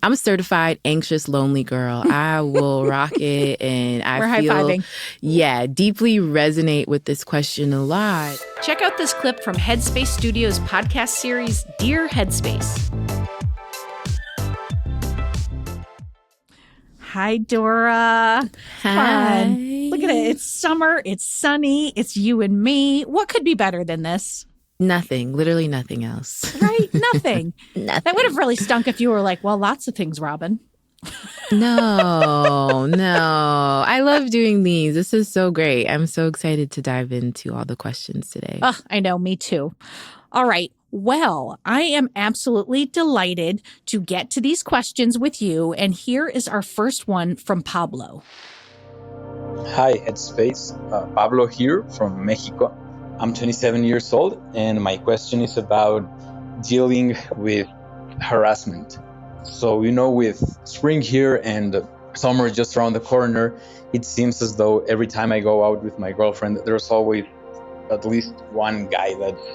I'm a certified anxious, lonely girl. I will rock it. And We're high-fiving. Deeply resonate with this question a lot. Check out this clip from Headspace Studios' podcast series, Dear Headspace. Hi, Dora. Hi. Look at it. It's summer. It's sunny. It's you and me. What could be better than this? Nothing. Literally nothing else. Right? Nothing. Nothing. That would have really stunk if you were like, well, lots of things, Robin. No. I love doing these. This is so great. I'm so excited to dive into all the questions today. Oh, I know. Me too. All right. Well, I am absolutely delighted to get to these questions with you. And here is our first one from Pablo. Hi, Headspace. Pablo here from Mexico. I'm 27 years old, and my question is about dealing with harassment. So, with spring here and summer just around the corner, it seems as though every time I go out with my girlfriend, there's always at least one guy that's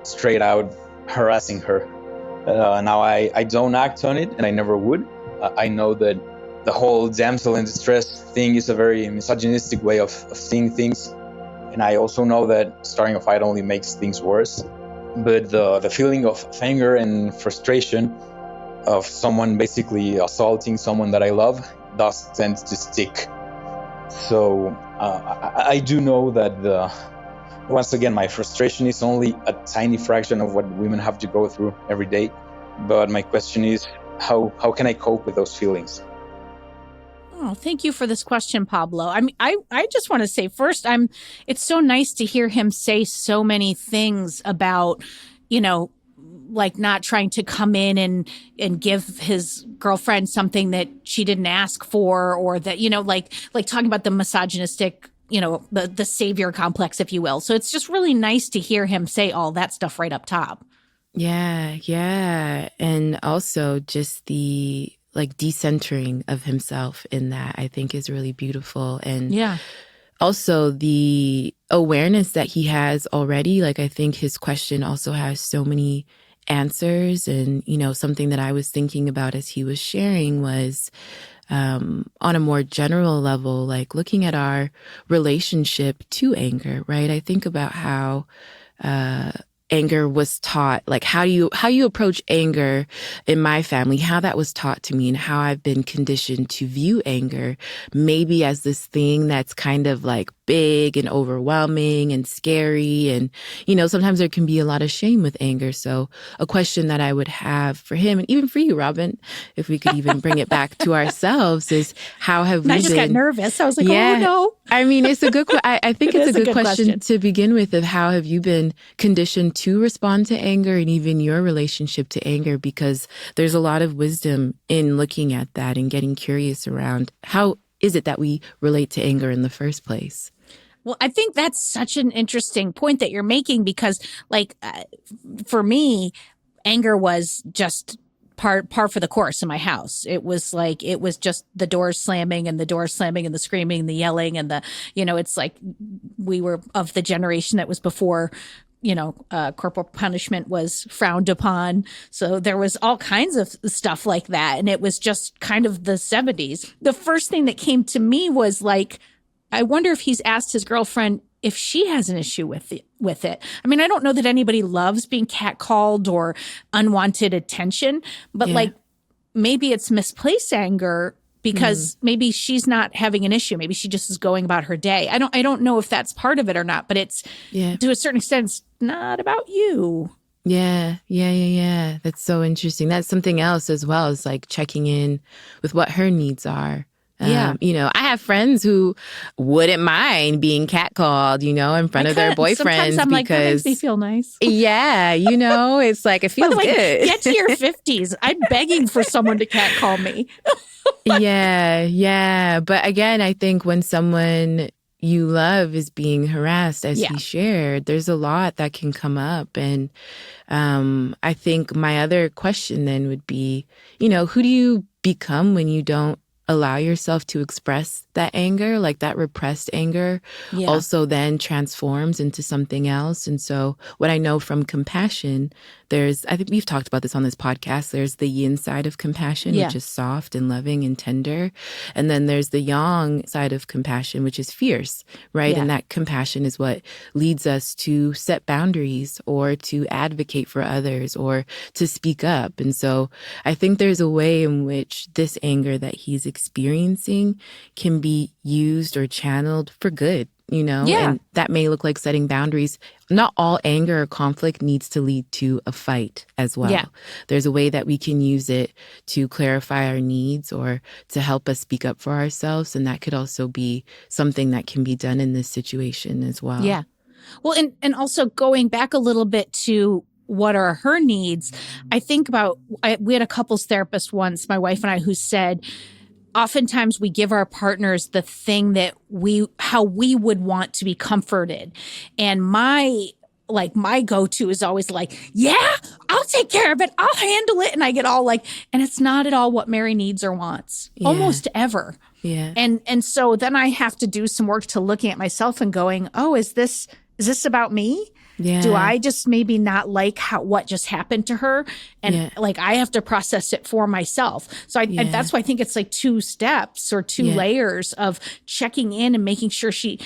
straight out harassing her. Now I don't act on it, and I never would. I know that the whole damsel in distress thing is a very misogynistic way of seeing things, and I also know that starting a fight only makes things worse. But the feeling of anger and frustration of someone basically assaulting someone that I love does tend to stick. So I do know that once again, my frustration is only a tiny fraction of what women have to go through every day. But my question is, how can I cope with those feelings? Oh, thank you for this question, Pablo. I mean, I just want to say first, it's so nice to hear him say so many things about, like not trying to come in and give his girlfriend something that she didn't ask for, or that, like talking about the misogynistic, the savior complex, if you will. So it's just really nice to hear him say all that stuff right up top. Yeah. And also just the decentering of himself in that, I think, is really beautiful. And also the awareness that he has already. I think his question also has so many answers. And, something that I was thinking about as he was sharing was on a more general level, looking at our relationship to anger, right? I think about how anger was taught, how you approach anger in my family, how that was taught to me, and how I've been conditioned to view anger maybe as this thing that's kind of big and overwhelming and scary. And, sometimes there can be a lot of shame with anger. So a question that I would have for him, and even for you, Robin, if we could even bring it back to ourselves, is how have we been... I just got nervous. I was like, oh, no. I mean, it's a good I think it's a good question to begin with, of how have you been conditioned to respond to anger, and even your relationship to anger, because there's a lot of wisdom in looking at that and getting curious around how is it that we relate to anger in the first place. Well, I think that's such an interesting point that you're making, because for me, anger was just par for the course in my house. It was just the doors slamming and the screaming and the yelling and it's like we were of the generation that was before, corporal punishment was frowned upon. So there was all kinds of stuff like that. And it was just kind of the 70s. The first thing that came to me was I wonder if he's asked his girlfriend if she has an issue with it. I mean, I don't know that anybody loves being catcalled or unwanted attention, but maybe it's misplaced anger because maybe she's not having an issue. Maybe she just is going about her day. I don't know if that's part of it or not, but it's to a certain extent, it's not about you. Yeah. That's so interesting. That's something else as well, is checking in with what her needs are. I have friends who wouldn't mind being catcalled, in front of their boyfriends. Sometimes I'm that makes me feel nice. Yeah, it's it feels good. Get to your 50s. I'm begging for someone to catcall me. Yeah. But again, I think when someone you love is being harassed, as he shared, there's a lot that can come up. And I think my other question then would be, who do you become when you don't allow yourself to express that anger, like that repressed anger, also then transforms into something else. And so what I know from compassion, I think we've talked about this on this podcast, there's the yin side of compassion, which is soft and loving and tender. And then there's the yang side of compassion, which is fierce, right? And that compassion is what leads us to set boundaries or to advocate for others or to speak up. And so I think there's a way in which this anger that he's experiencing can be used or channeled for good, and that may look like setting boundaries. Not all anger or conflict needs to lead to a fight as well. Yeah. There's a way that we can use it to clarify our needs or to help us speak up for ourselves. And that could also be something that can be done in this situation as well. Yeah. Well, and also going back a little bit to what are her needs, I think about, we had a couples therapist once, my wife and I, who said, oftentimes we give our partners the thing that how we would want to be comforted. And my go-to is always like, yeah, I'll take care of it. I'll handle it. And I get all and it's not at all what Mary needs or wants, almost ever. Yeah. And so then I have to do some work to looking at myself and going, oh, is this about me? Yeah. Do I just maybe not like what just happened to her? And I have to process it for myself. So and that's why I think it's like 2 steps or 2 layers of checking in and making sure she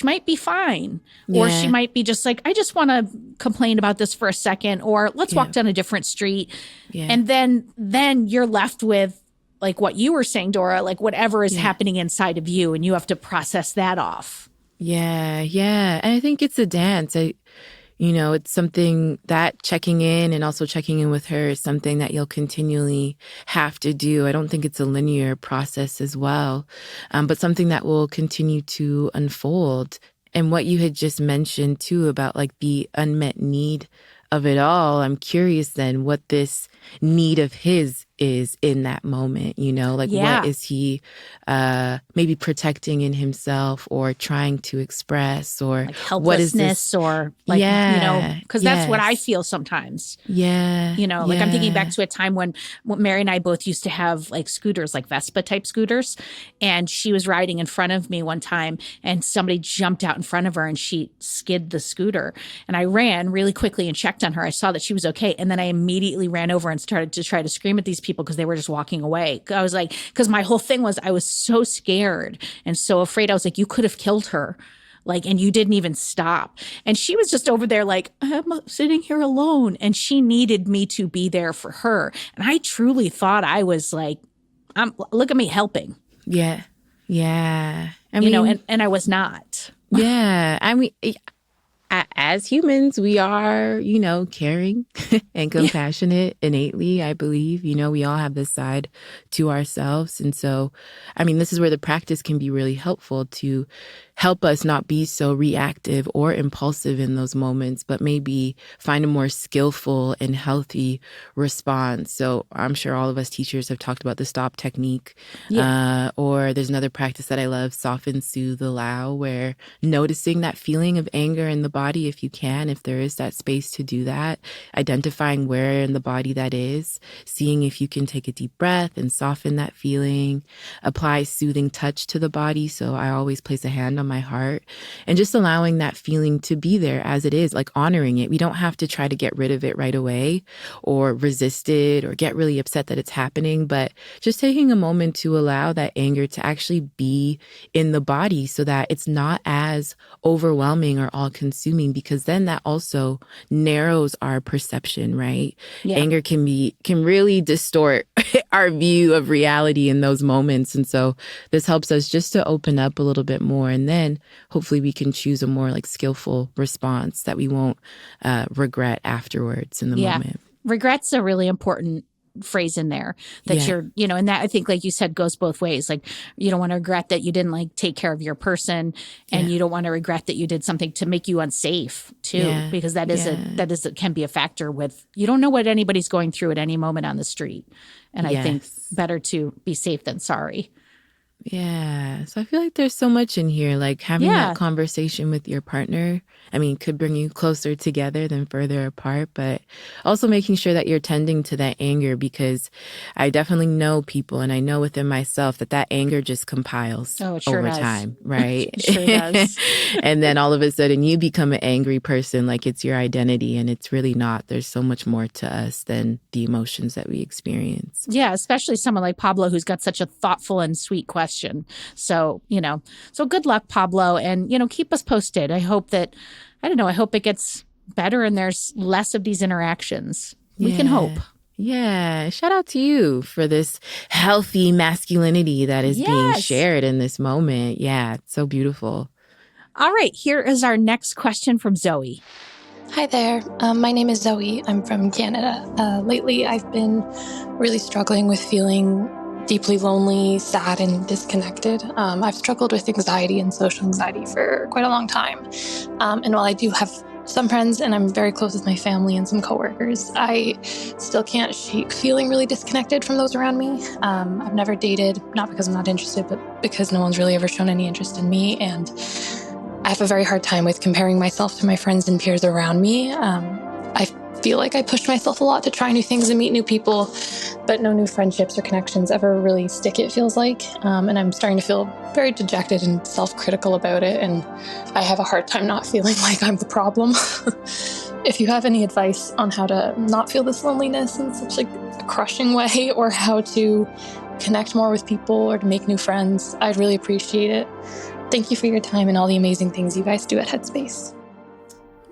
might be fine. Or she might be just like, I just want to complain about this for a second, or let's walk down a different street. Yeah. And then you're left with like what you were saying, Dora, like whatever is happening inside of you, and you have to process that off. Yeah. Yeah. And I think it's a dance. It's something that checking in and also checking in with her is something that you'll continually have to do. I don't think it's a linear process as well, but something that will continue to unfold. And what you had just mentioned too about like the unmet need of it all, I'm curious then what this need of his is in that moment, what is he maybe protecting in himself or trying to express, or like helplessness, or because that's what I feel sometimes. Yeah. I'm thinking back to a time when Mary and I both used to have like scooters, like Vespa type scooters. And she was riding in front of me one time and somebody jumped out in front of her and she skid the scooter. And I ran really quickly and checked on her. I saw that she was okay. And then I immediately ran over and started to try to scream at these people because they were just walking away. I was like, because my whole thing was I was so scared and so afraid. I was like, you could have killed her. And you didn't even stop. And she was just over there like, I'm sitting here alone. And she needed me to be there for her. And I truly thought I was like, look at me helping. Yeah. Yeah. And I was not. Yeah. I mean, as humans, we are, caring and compassionate innately, I believe. We all have this side to ourselves. And so, this is where the practice can be really helpful to help us not be so reactive or impulsive in those moments, but maybe find a more skillful and healthy response. So I'm sure all of us teachers have talked about the stop technique. Yeah. Or there's another practice that I love, soften, soothe, allow, where noticing that feeling of anger in the body, if you can, if there is that space to do that, identifying where in the body that is, seeing if you can take a deep breath and soften that feeling, apply soothing touch to the body. So I always place a hand on my heart and just allowing that feeling to be there as it is, like honoring it. We don't have to try to get rid of it right away or resist it or get really upset that it's happening, but just taking a moment to allow that anger to actually be in the body so that it's not as overwhelming or all consuming, because then that also narrows our perception, right? Yeah. Anger can really distort our view of reality in those moments. And so this helps us just to open up a little bit more. And then hopefully we can choose a more skillful response that we won't regret afterwards in the moment. Regret's a really important phrase in there that you're, and that I think, like you said, goes both ways. Like you don't want to regret that you didn't take care of your person, and you don't want to regret that you did something to make you unsafe too, because that can be a factor with, you don't know what anybody's going through at any moment on the street. And I think better to be safe than sorry. Yeah. So I feel like there's so much in here, like having that conversation with your partner. I mean, could bring you closer together than further apart, but also making sure that you're tending to that anger, because I definitely know people, and I know within myself that anger just compiles over time, right? It sure does. And then all of a sudden you become an angry person, like it's your identity, and it's really not. There's so much more to us than the emotions that we experience. Yeah, especially someone like Pablo, who's got such a thoughtful and sweet question. So, so good luck, Pablo, and, keep us posted. I hope that, I hope it gets better and there's less of these interactions. We can hope. Yeah. Shout out to you for this healthy masculinity that is being shared in this moment. Yeah. It's so beautiful. All right. Here is our next question from Zoe. Hi there. My name is Zoe. I'm from Canada. Lately, I've been really struggling with feeling deeply lonely, sad, and disconnected. I've struggled with anxiety and social anxiety for quite a long time. And while I do have some friends and I'm very close with my family and some coworkers, I still can't shake feeling really disconnected from those around me. I've never dated, not because I'm not interested, but because no one's really ever shown any interest in me. And I have a very hard time with comparing myself to my friends and peers around me. I feel like I push myself a lot to try new things and meet new people, but no new friendships or connections ever really stick, it feels like. And I'm starting to feel very dejected and self-critical about it. And I have a hard time not feeling like I'm the problem. If you have any advice on how to not feel this loneliness in such like a crushing way, or how to connect more with people or to make new friends, I'd really appreciate it. Thank you for your time and all the amazing things you guys do at Headspace.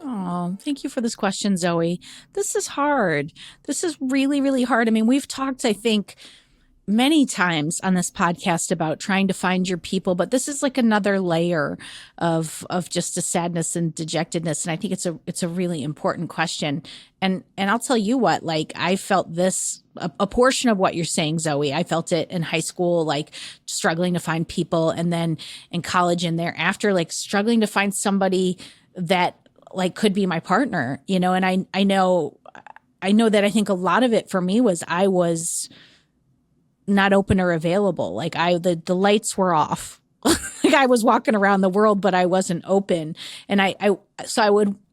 Oh, thank you for this question, Zoe. This is hard. This is really, really hard. I mean, we've talked, I think, many times on this podcast about trying to find your people, but this is like another layer of just a sadness and dejectedness. And I think it's a really important question. And I'll tell you what, like I felt this, a portion of what you're saying, Zoe, I felt it in high school, like struggling to find people, and then in college and thereafter, like struggling to find somebody that like could be my partner, and I know that I think a lot of it for me was I was not open or available. Like the lights were off. Like I was walking around the world, but I wasn't open. And I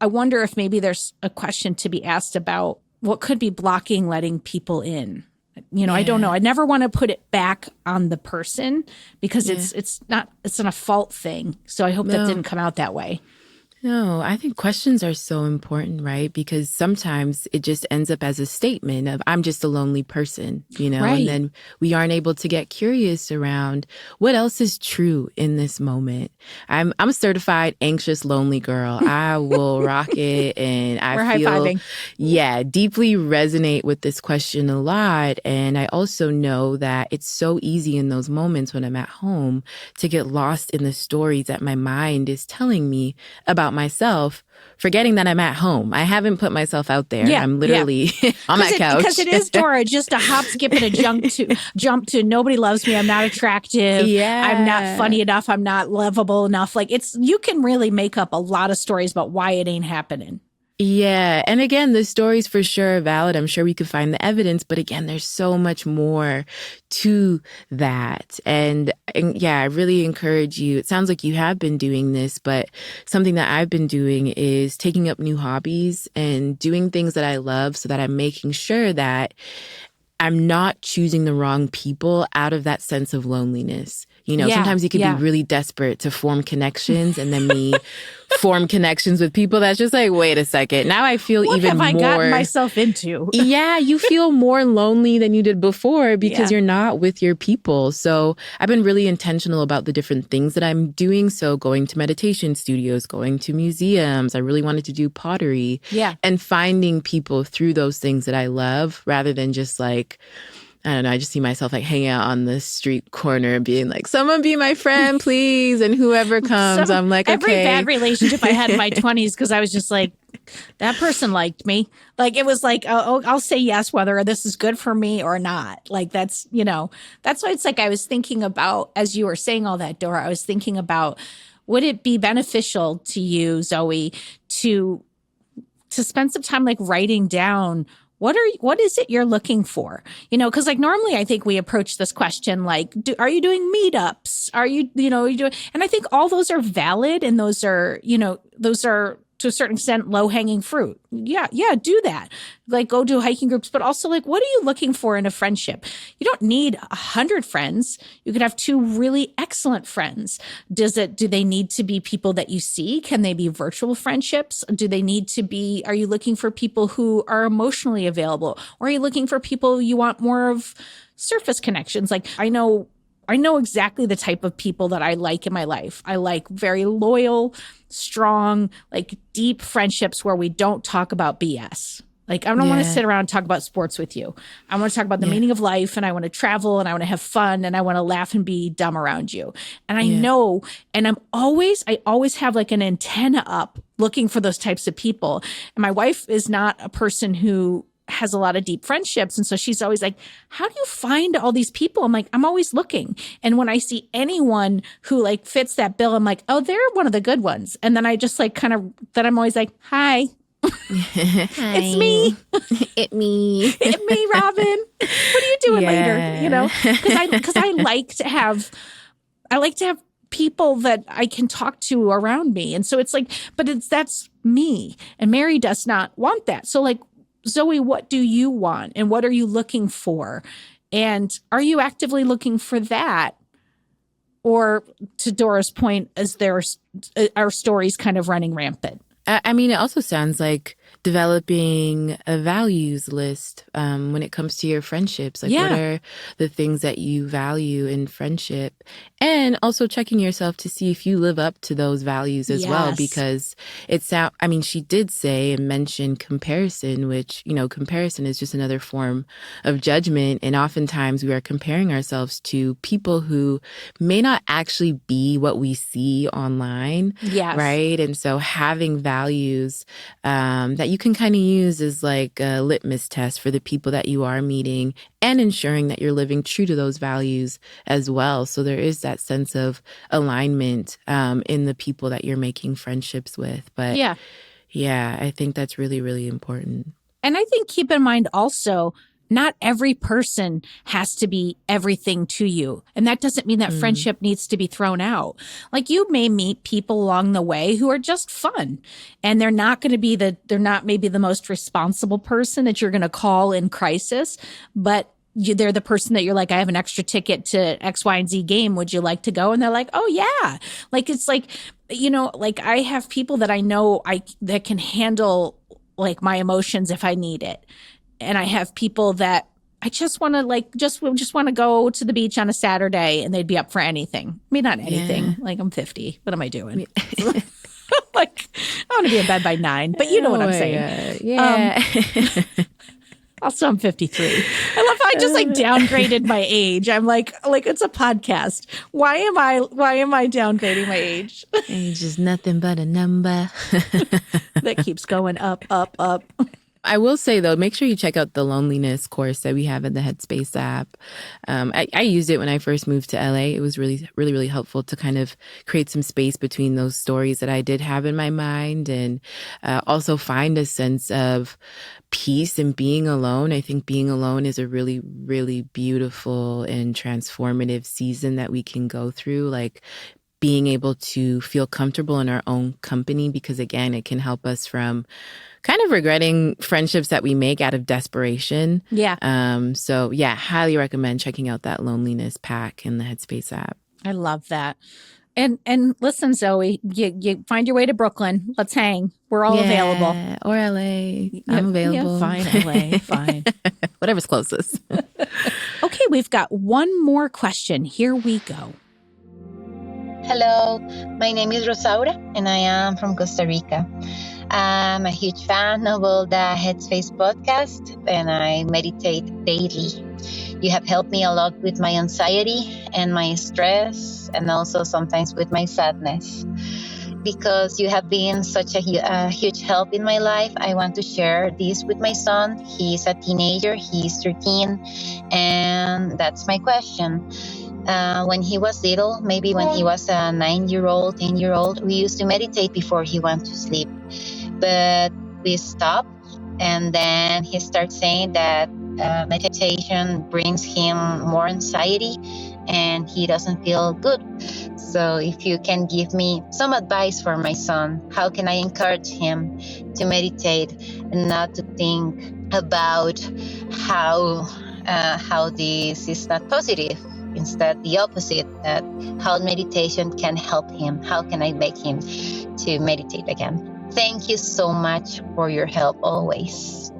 wonder if maybe there's a question to be asked about what could be blocking letting people in. I don't know. I never want to put it back on the person, because it's not a fault thing. So I hope that didn't come out that way. No, I think questions are so important, right? Because sometimes it just ends up as a statement of, I'm just a lonely person, Right. And then we aren't able to get curious around what else is true in this moment. I'm a certified anxious, lonely girl. I will rock it. And I feel, high-fiving. Deeply resonate with this question a lot. And I also know that it's so easy in those moments when I'm at home to get lost in the stories that my mind is telling me about myself, forgetting that I'm at home. I haven't put myself out there. I'm literally on my couch. Because it is, Dora, just a hop, skip, and a jump to nobody loves me. I'm not attractive. I'm not funny enough. I'm not lovable enough. Like you can really make up a lot of stories about why it ain't happening. Yeah. And again, the stories for sure are valid. I'm sure we could find the evidence. But again, there's so much more to that. And I really encourage you. It sounds like you have been doing this, but something that I've been doing is taking up new hobbies and doing things that I love, so that I'm making sure that I'm not choosing the wrong people out of that sense of loneliness. Sometimes you can be really desperate to form connections, and then me form connections with people that's just like, wait a second, now I feel what even more. What have I gotten myself into? You feel more lonely than you did before because you're not with your people. So I've been really intentional about the different things that I'm doing. So going to meditation studios, going to museums. I really wanted to do pottery. And finding people through those things that I love, rather than just like, I don't know, I just see myself like hanging out on the street corner being like, someone be my friend, please. And whoever comes, I'm like, every okay. Every bad relationship I had in my 20s, because I was just like, that person liked me. Like, it was like, oh, I'll say yes, whether this is good for me or not. Like, that's why it's like I was thinking about, as you were saying all that, Dora, I was thinking about, would it be beneficial to you, Zoe, to spend some time like writing down what is it you're looking for? Because like normally I think we approach this question like, are you doing meetups? Are you doing, and I think all those are valid, and those are to a certain extent low-hanging fruit. Yeah, do that. Like go do hiking groups, but also like, what are you looking for in a friendship? You don't need 100 friends. You could have 2 really excellent friends. Do they need to be people that you see? Can they be virtual friendships? Are you looking for people who are emotionally available? Or are you looking for people you want more of surface connections? Like I know exactly the type of people that I like in my life. I like very loyal, strong, like deep friendships where we don't talk about BS. Like I don't want to sit around and talk about sports with you. I want to talk about the meaning of life, and I want to travel, and I want to have fun, and I want to laugh and be dumb around you. And I know, and I always have like an antenna up looking for those types of people. And my wife is not a person who has a lot of deep friendships. And so she's always like, how do you find all these people? I'm like, I'm always looking. And when I see anyone who like fits that bill, I'm like, oh, they're one of the good ones. And then I just like then I'm always like, hi. Hi. It's me. It's me, Robin. What are you doing later? Because I like to have people that I can talk to around me. And so it's like, that's me. And Mary does not want that. So like, Zoe, what do you want? And what are you looking for? And are you actively looking for that? Or to Dora's point, is our stories kind of running rampant? I mean, it also sounds like developing a values list when it comes to your friendships. Like, what are the things that you value in friendship? And also checking yourself to see if you live up to those values as well. Because she did say and mention comparison, which, comparison is just another form of judgment. And oftentimes we are comparing ourselves to people who may not actually be what we see online. Yes. Right. And so having values that you can kind of use as like a litmus test for the people that you are meeting, and ensuring that you're living true to those values as well. So there is that sense of alignment in the people that you're making friendships with. But I think that's really, really important. And I think keep in mind also, not every person has to be everything to you. And that doesn't mean that friendship needs to be thrown out. Like you may meet people along the way who are just fun, and they're not maybe the most responsible person that you're going to call in crisis, but they're the person that you're like, I have an extra ticket to X, Y, and Z game. Would you like to go? And they're like, oh yeah. Like, it's like, like I have people that I know that can handle like my emotions if I need it. And I have people that I just want to just want to go to the beach on a Saturday, and they'd be up for anything. I mean, not anything. Yeah. Like I'm 50. What am I doing? Like I want to be in bed by 9, but you know what I'm saying. Yeah. Also, I'm 53. I love how I just downgraded my age. I'm like it's a podcast. Why am I downgrading my age? Age is nothing but a number that keeps going up, up, up. I will say, though, make sure you check out the loneliness course that we have in the Headspace app. I used it when I first moved to LA. It was really, really, really helpful to kind of create some space between those stories that I did have in my mind, and also find a sense of peace in being alone. I think being alone is a really, really beautiful and transformative season that we can go through. Like being able to feel comfortable in our own company, because again, it can help us from kind of regretting friendships that we make out of desperation. Yeah. So yeah, highly recommend checking out that loneliness pack in the Headspace app. I love that. And listen, Zoe, you find your way to Brooklyn. Let's hang. We're all available. Or LA. I'm available. Yeah, fine, LA. Fine. Whatever's closest. Okay, we've got one more question. Here we go. Hello, my name is Rosaura, and I am from Costa Rica. I'm a huge fan of all the Headspace podcast, and I meditate daily. You have helped me a lot with my anxiety and my stress, and also sometimes with my sadness. Because you have been such a huge help in my life, I want to share this with my son. He's a teenager, he's 13, and that's my question. When he was little, maybe when he was a 9-year-old, 10-year-old, we used to meditate before he went to sleep. But we stopped And then he starts saying that meditation brings him more anxiety and he doesn't feel good. So if you can give me some advice for my son, how can I encourage him to meditate and not to think about how this is not positive, instead the opposite, that how meditation can help him, how can I make him to meditate again. Thank you so much for your help always.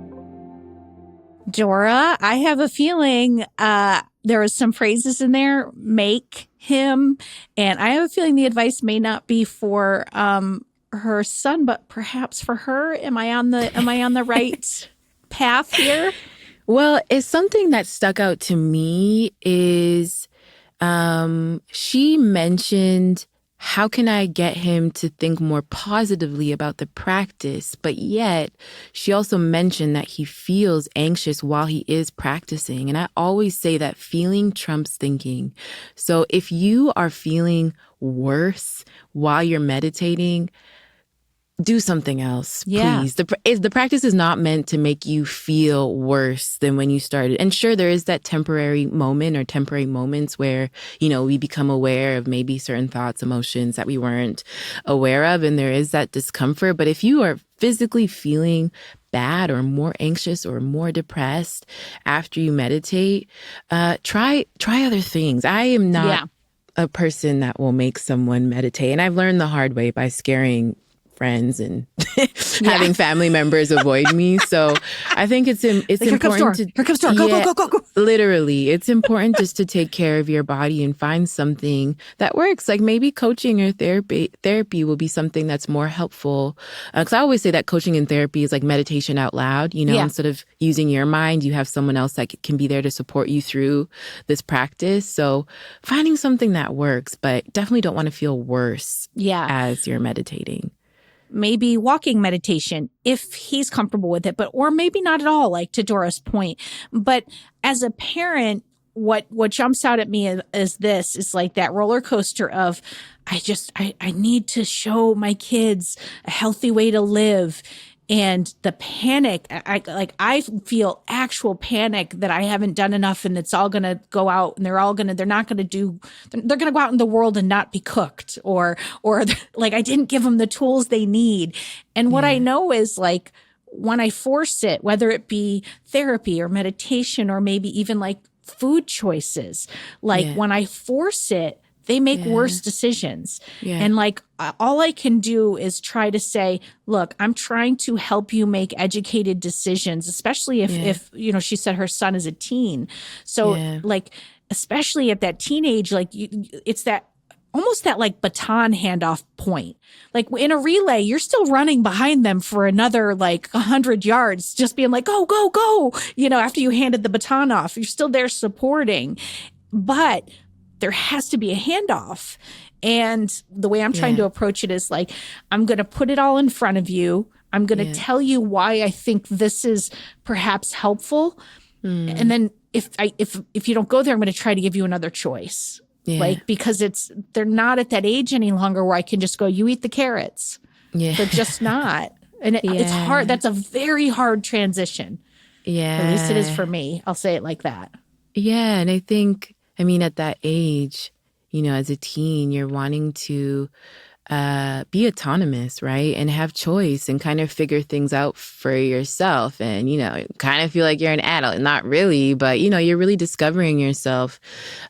Dora, I have a feeling there are some phrases in there, make him, and I have a feeling the advice may not be for her son, but perhaps for her. Am I on the right path here? Well, it's something that stuck out to me is she mentioned, how can I get him to think more positively about the practice? But yet she also mentioned that he feels anxious while he is practicing. And I always say that feeling trumps thinking. So if you are feeling worse while you're meditating, do something else, please. The practice is not meant to make you feel worse than when you started. And sure, there is that temporary moment or temporary moments where, we become aware of maybe certain thoughts, emotions that we weren't aware of. And there is that discomfort. But if you are physically feeling bad or more anxious or more depressed after you meditate, try other things. I am not a person that will make someone meditate. And I've learned the hard way by scaring friends and having family members avoid me. So I think it's important to... Here comes Dora. Go. Literally. It's important just to take care of your body and find something that works. Like maybe coaching or therapy will be something that's more helpful. Because I always say that coaching and therapy is like meditation out loud. Instead of using your mind, you have someone else that can be there to support you through this practice. So finding something that works, but definitely don't want to feel worse as you're meditating. Maybe walking meditation if he's comfortable with it, or maybe not at all, like to Dora's point. But as a parent, what jumps out at me is like that roller coaster of, I need to show my kids a healthy way to live. And the panic, I feel actual panic that I haven't done enough and it's all going to go out and they're going to go out in the world and not be cooked or like I didn't give them the tools they need. And what I know is like when I force it, whether it be therapy or meditation or maybe even like food choices, when I force it, they make worse decisions. Yeah. And like, all I can do is try to say, look, I'm trying to help you make educated decisions, especially if she said her son is a teen. So like, especially at that teenage, like it's that almost that like baton handoff point. Like in a relay, you're still running behind them for another like 100 yards, just being like, go, go, go. After you handed the baton off, you're still there supporting. But there has to be a handoff. And the way I'm trying to approach it is like, I'm going to put it all in front of you. I'm going to tell you why I think this is perhaps helpful. And then if you don't go there, I'm going to try to give you another choice. Because they're not at that age any longer where I can just go, you eat the carrots. They're just not. And it's hard. That's a very hard transition. At least it is for me. I'll say it like that. Yeah. And I think, at that age, as a teen, you're wanting to be autonomous, right? And have choice and kind of figure things out for yourself. And, kind of feel like you're an adult. Not really, but, you're really discovering yourself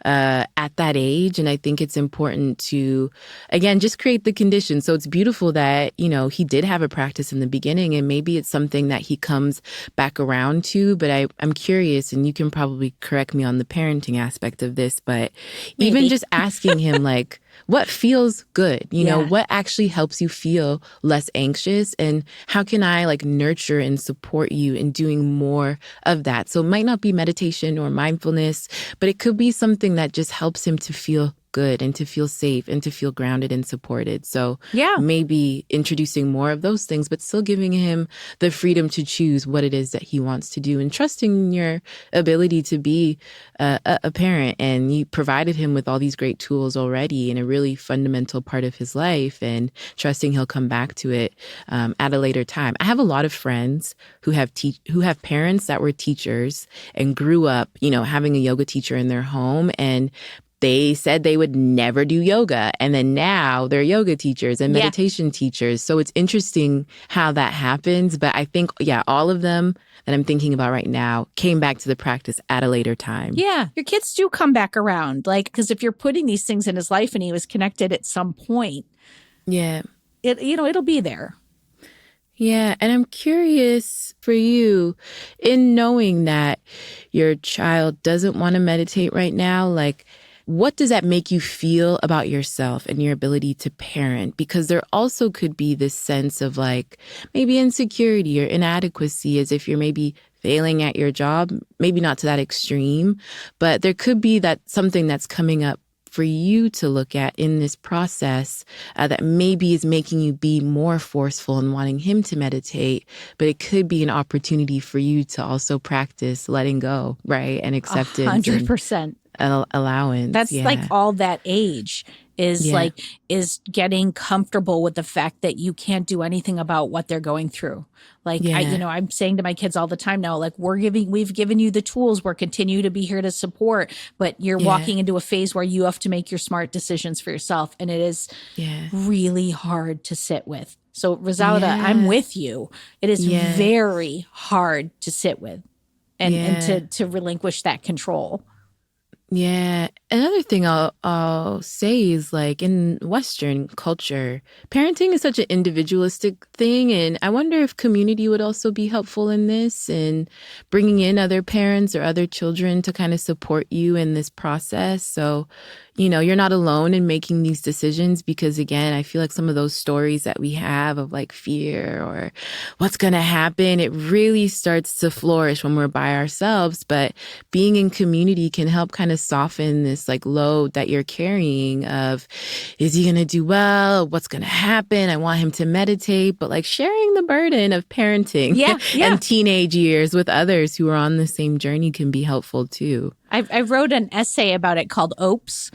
at that age. And I think it's important to, again, just create the conditions. So it's beautiful that, he did have a practice in the beginning and maybe it's something that he comes back around to. But I'm curious, and you can probably correct me on the parenting aspect of this, but even just asking him like, what feels good? What actually helps you feel less anxious? And how can I like nurture and support you in doing more of that? So it might not be meditation or mindfulness, but it could be something that just helps him to feel good and to feel safe and to feel grounded and supported. So yeah, maybe introducing more of those things, but still giving him the freedom to choose what it is that he wants to do and trusting your ability to be a parent. And you provided him with all these great tools already in a really fundamental part of his life, and trusting he'll come back to it at a later time. I have a lot of friends who have parents that were teachers and grew up, having a yoga teacher in their home, and they said they would never do yoga. And then now they're yoga teachers and meditation teachers. So it's interesting how that happens. But I think, all of them that I'm thinking about right now came back to the practice at a later time. Yeah. Your kids do come back around. Because if you're putting these things in his life and he was connected at some point, it'll be there. Yeah. And I'm curious for you, in knowing that your child doesn't want to meditate right now, what does that make you feel about yourself and your ability to parent? Because there also could be this sense of maybe insecurity or inadequacy, as if you're maybe failing at your job, maybe not to that extreme, but there could be that something that's coming up for you to look at in this process that maybe is making you be more forceful in wanting him to meditate, but it could be an opportunity for you to also practice letting go, right? And acceptance. 100%. Allowance. That's all that age is is getting comfortable with the fact that you can't do anything about what they're going through. I'm saying to my kids all the time now, we've given you the tools, we're continue to be here to support, but you're walking into a phase where you have to make your smart decisions for yourself. And it is really hard to sit with. So Rosaura, I'm with you. It is very hard to sit with and to relinquish that control. Yeah. Another thing I'll say is in Western culture, parenting is such an individualistic thing. And I wonder if community would also be helpful in this, and bringing in other parents or other children to kind of support you in this process. So, you're not alone in making these decisions, because again, I feel like some of those stories that we have of fear or what's going to happen, it really starts to flourish when we're by ourselves. But being in community can help kind of soften this load that you're carrying of, is he going to do well? What's going to happen? I want him to meditate, but sharing the burden of parenting and teenage years with others who are on the same journey can be helpful too. I wrote an essay about it called OAPS,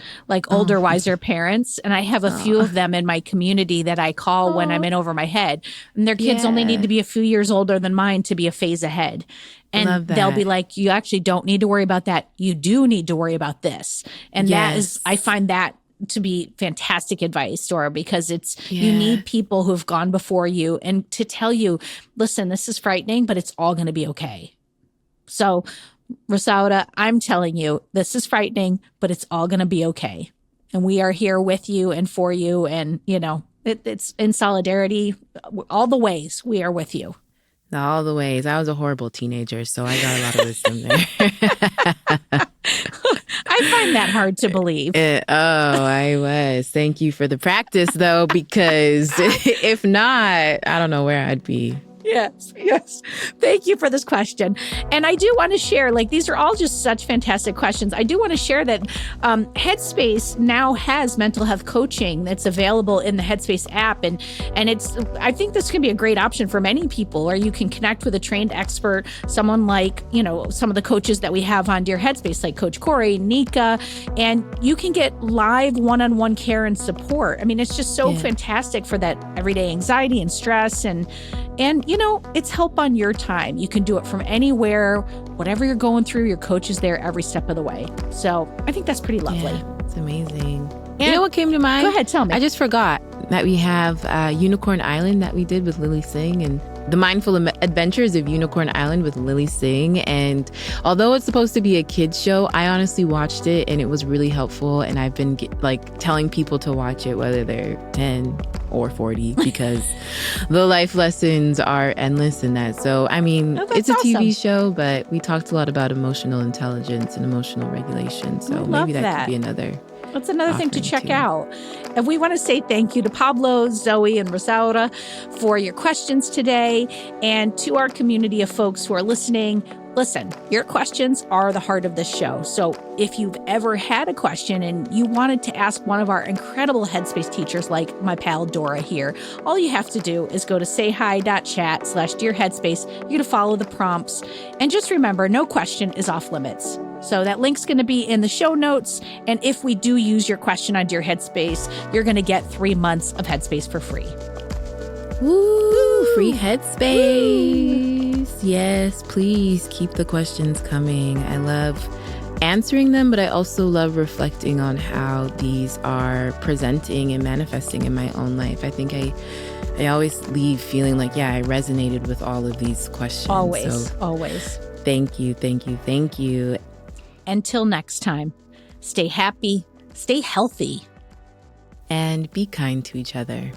Older, Wiser Parents. And I have a few of them in my community that I call when I'm in over my head. And their kids only need to be a few years older than mine to be a phase ahead. And they'll be you actually don't need to worry about that. You do need to worry about this. And that is, I find that to be fantastic advice, Dora, because you need people who've gone before you and to tell you, listen, this is frightening, but it's all going to be okay. So Rosaura, I'm telling you, this is frightening, but it's all going to be okay. And we are here with you and for you. And, it's in solidarity, all the ways we are with you. All the ways. I was a horrible teenager, so I got a lot of wisdom there. I find that hard to believe. I was. Thank you for the practice, though, because if not, I don't know where I'd be. Yes. Thank you for this question. And I do want to share, these are all just such fantastic questions. I do want to share that Headspace now has mental health coaching that's available in the Headspace app. And I think this can be a great option for many people, or you can connect with a trained expert, someone some of the coaches that we have on Dear Headspace, like Coach Corey, Nika, and you can get live one-on-one care and support. I mean, it's just so fantastic for that everyday anxiety and stress and it's help on your time. You can do it from anywhere, whatever you're going through, your coach is there every step of the way. So I think that's pretty lovely. Yeah, it's amazing. And you know what came to mind? Go ahead, tell me. I just forgot that we have Unicorn Island that we did with Lily Singh, and The Mindful Adventures of Unicorn Island with Lily Singh. And although it's supposed to be a kid's show, I honestly watched it and it was really helpful. And I've been telling people to watch it, whether they're 10 or 40, because the life lessons are endless in that. So, I mean, it's a TV show, but we talked a lot about emotional intelligence and emotional regulation. So maybe that could be another. That's another thing to check out. And we want to say thank you to Pablo, Zoe, and Rosaura for your questions today. And to our community of folks who are listening, Listen, your questions are the heart of this show. So if you've ever had a question and you wanted to ask one of our incredible Headspace teachers like my pal Dora here, all you have to do is go to sayhi.chat/dearheadspace. You're going to follow the prompts. And just remember, no question is off limits. So that link's going to be in the show notes. And if we do use your question on Dear Headspace, you're going to get 3 months of Headspace for free. Woo! Free Headspace. Yes, please keep the questions coming. I love answering them, but I also love reflecting on how these are presenting and manifesting in my own life. I think I always leave feeling like, yeah, I resonated with all of these questions. Always. Thank you. Until next time, stay happy, stay healthy, and be kind to each other.